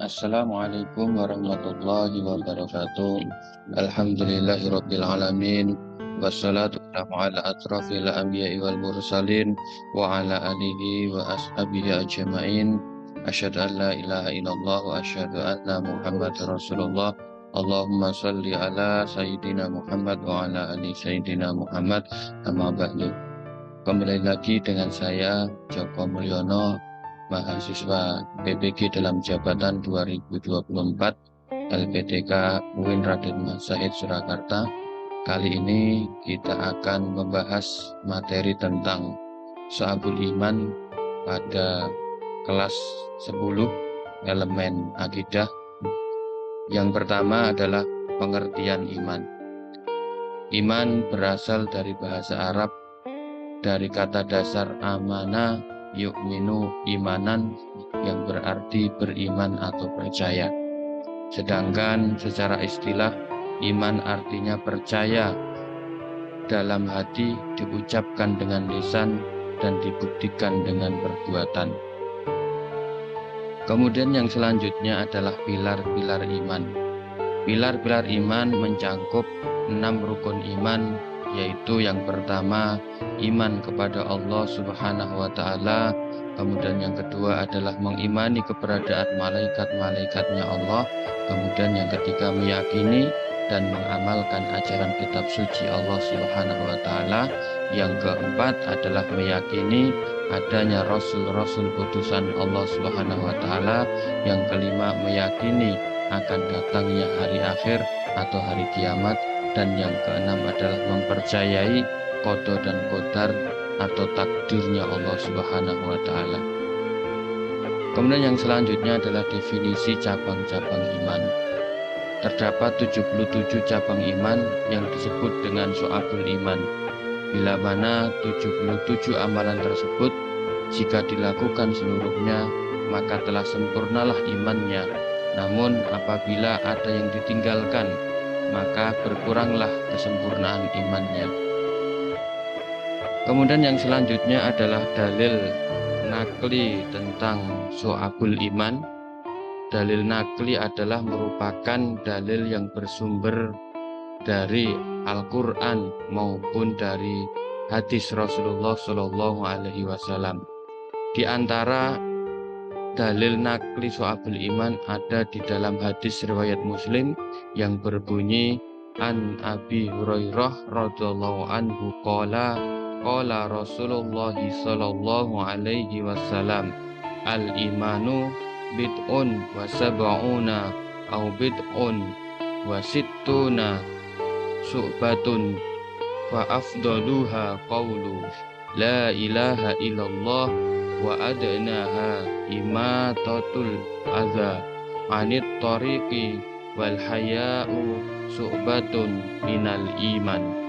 Assalamualaikum warahmatullahi wabarakatuh. Alhamdulillahirabbil alamin. Wassalatu wassalamu ala atrafil anbiya'i wal mursalin wa ala alihi wa ashabihi ajma'in. Asyhadu an la ilaha illallah wa asyhadu anna Muhammadar Rasulullah. Allahumma shalli ala sayyidina Muhammad wa ala ali sayyidina Muhammad. Amma ba'du. Kembali lagi dengan saya Joko Mulyono, mahasiswa PPG dalam jabatan 2024 LPDK UIN Raden Mas Said Surakarta. Kali ini kita akan membahas materi tentang Syu'abul Iman pada kelas 10 elemen akidah. Yang pertama adalah pengertian iman. Iman berasal dari bahasa Arab dari kata dasar amana yu'minu imanan yang berarti beriman atau percaya. Sedangkan secara istilah iman artinya percaya dalam hati, diucapkan dengan lisan dan dibuktikan dengan perbuatan. Kemudian yang selanjutnya adalah pilar-pilar iman. Pilar-pilar iman mencangkup 6 rukun iman, yaitu yang pertama iman kepada Allah Subhanahu wa Ta'ala. Kemudian yang kedua adalah mengimani keberadaan malaikat-malaikatnya Allah. Kemudian yang ketiga meyakini dan mengamalkan ajaran kitab suci Allah Subhanahu wa Ta'ala. Yang keempat adalah meyakini adanya rasul-rasul putusan Allah Subhanahu wa Ta'ala. Yang kelima meyakini akan datangnya hari akhir atau hari kiamat. Dan yang keenam adalah mempercayai qada dan qadar atau takdirnya Allah Subhanahu wa Ta'ala. Kemudian yang selanjutnya adalah definisi cabang-cabang iman. Terdapat 77 cabang iman yang disebut dengan Syu'abul Iman. Bila mana 77 amalan tersebut jika dilakukan seluruhnya maka telah sempurnalah imannya. Namun apabila ada yang ditinggalkan maka berkuranglah kesempurnaan imannya. Kemudian yang selanjutnya adalah dalil nakli tentang Syu'abul Iman. Dalil nakli adalah merupakan dalil yang bersumber dari Al-Quran maupun dari hadis Rasulullah Shallallahu Alaihi Wasallam. Di antara dalil nakli Syu'abul Iman ada di dalam hadis riwayat Muslim yang berbunyi an Abi Hurairah radhiyallahu anhu qala Rasulullah sallallahu alaihi wasallam al imanu bid'un wa sab'una au bid'un wa sittuna syu'batun fa afdaluha qawlu la ilaha illallah wa adnaha imatatul adza anit tariqi wal haya'u su'batun minal iman.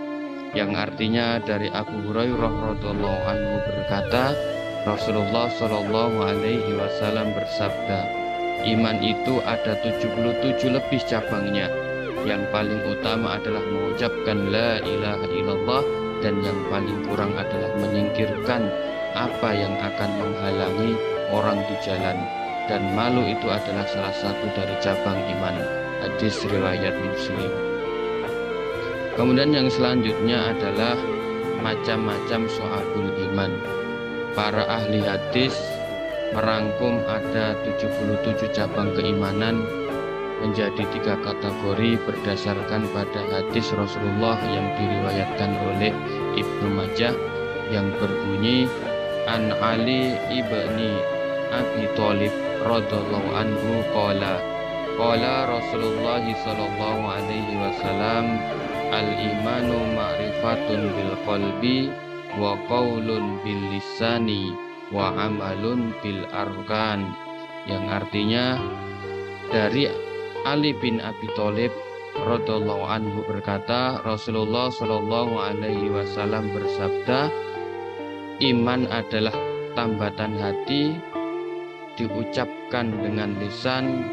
Yang artinya dari Abu Hurairah radhiyallahu anhu berkata, Rasulullah Shallallahu alaihi wasallam bersabda, iman itu ada 77 lebih cabangnya. Yang paling utama adalah mengucapkan la ilaha illallah, dan yang paling kurang adalah menyingkirkan apa yang akan menghalangi orang di jalan, dan malu itu adalah salah satu dari cabang iman. Hadis riwayat Muslim. Kemudian yang selanjutnya adalah macam-macam Syu'abul Iman. Para ahli hadis merangkum ada 77 cabang keimanan menjadi 3 kategori berdasarkan pada hadis Rasulullah yang diriwayatkan oleh Ibnu Majah yang berbunyi an Ali ibni Abi Thalib radhiyallahu anhu qala Rasulullah sallallahu alaihi wasallam al imanu ma'rifatun bil qalbi wa qaulun bil lisani wa amalun bil arkan. Yang artinya dari Ali bin Abi Thalib radhiyallahu anhu berkata, Rasulullah sallallahu alaihi wasallam bersabda, iman adalah tambatan hati, diucapkan dengan lisan,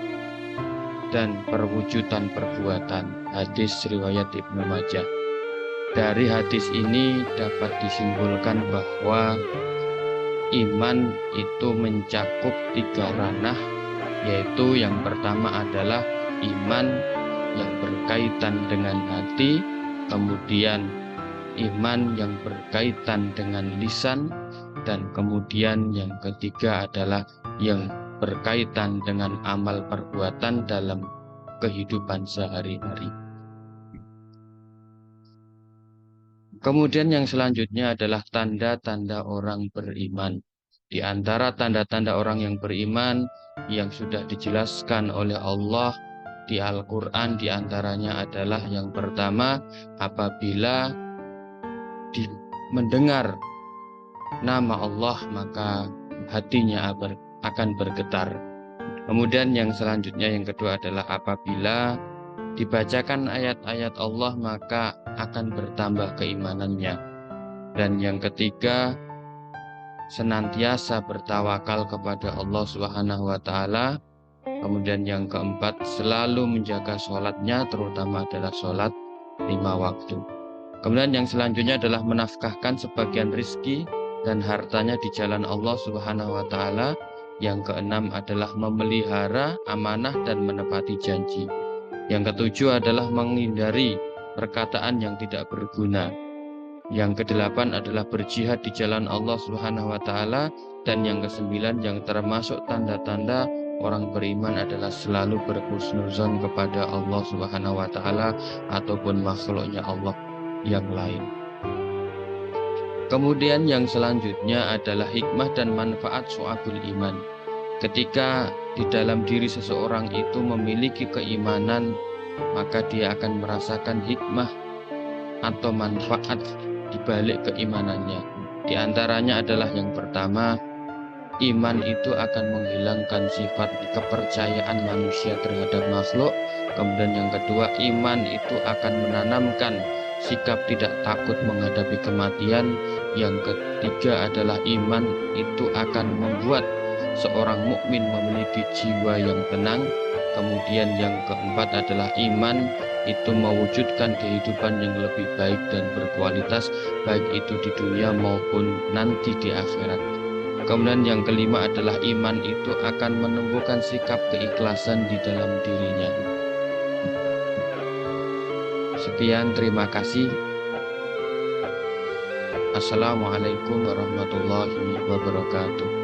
dan perwujudan perbuatan. Hadis riwayat Ibnu Majah. Dari hadis ini dapat disimpulkan bahwa iman itu mencakup 3 ranah, yaitu yang pertama adalah iman yang berkaitan dengan hati, kemudian iman yang berkaitan dengan lisan, dan kemudian yang ketiga adalah yang berkaitan dengan amal perbuatan dalam kehidupan sehari-hari. Kemudian yang selanjutnya adalah tanda-tanda orang beriman. Di antara tanda-tanda orang yang beriman yang sudah dijelaskan oleh Allah di Al-Quran, di antaranya adalah yang pertama, apabila mendengar nama Allah maka hatinya akan bergetar. Kemudian yang selanjutnya yang kedua adalah apabila dibacakan ayat-ayat Allah maka akan bertambah keimanannya. Dan yang ketiga, senantiasa bertawakal kepada Allah Subhanahu wa taala. Kemudian yang keempat, selalu menjaga sholatnya, terutama adalah sholat 5 waktu. Kemudian yang selanjutnya adalah menafkahkan sebagian rizki dan hartanya di jalan Allah Subhanahu wa taala. Yang keenam adalah memelihara amanah dan menepati janji. Yang ketujuh adalah menghindari perkataan yang tidak berguna. Yang kedelapan adalah berjihad di jalan Allah Subhanahu wa taala. Dan yang kesembilan yang termasuk tanda-tanda orang beriman adalah selalu berhusnuzon kepada Allah Subhanahu wa taala ataupun makhluknya Allah yang lain. Kemudian yang selanjutnya adalah hikmah dan manfaat syu'abul iman. Ketika di dalam diri seseorang itu memiliki keimanan, maka dia akan merasakan hikmah atau manfaat di balik keimanannya. Di antaranya adalah yang pertama, iman itu akan menghilangkan sifat kepercayaan manusia terhadap makhluk. Kemudian yang kedua, iman itu akan menanamkan sikap tidak takut menghadapi kematian. Yang ketiga adalah iman itu akan membuat seorang mukmin memiliki jiwa yang tenang. Kemudian yang keempat adalah iman itu mewujudkan kehidupan yang lebih baik dan berkualitas, baik itu di dunia maupun nanti di akhirat. Kemudian yang kelima adalah iman itu akan menumbuhkan sikap keikhlasan di dalam dirinya. Sekian, terima kasih. Assalamualaikum warahmatullahi wabarakatuh.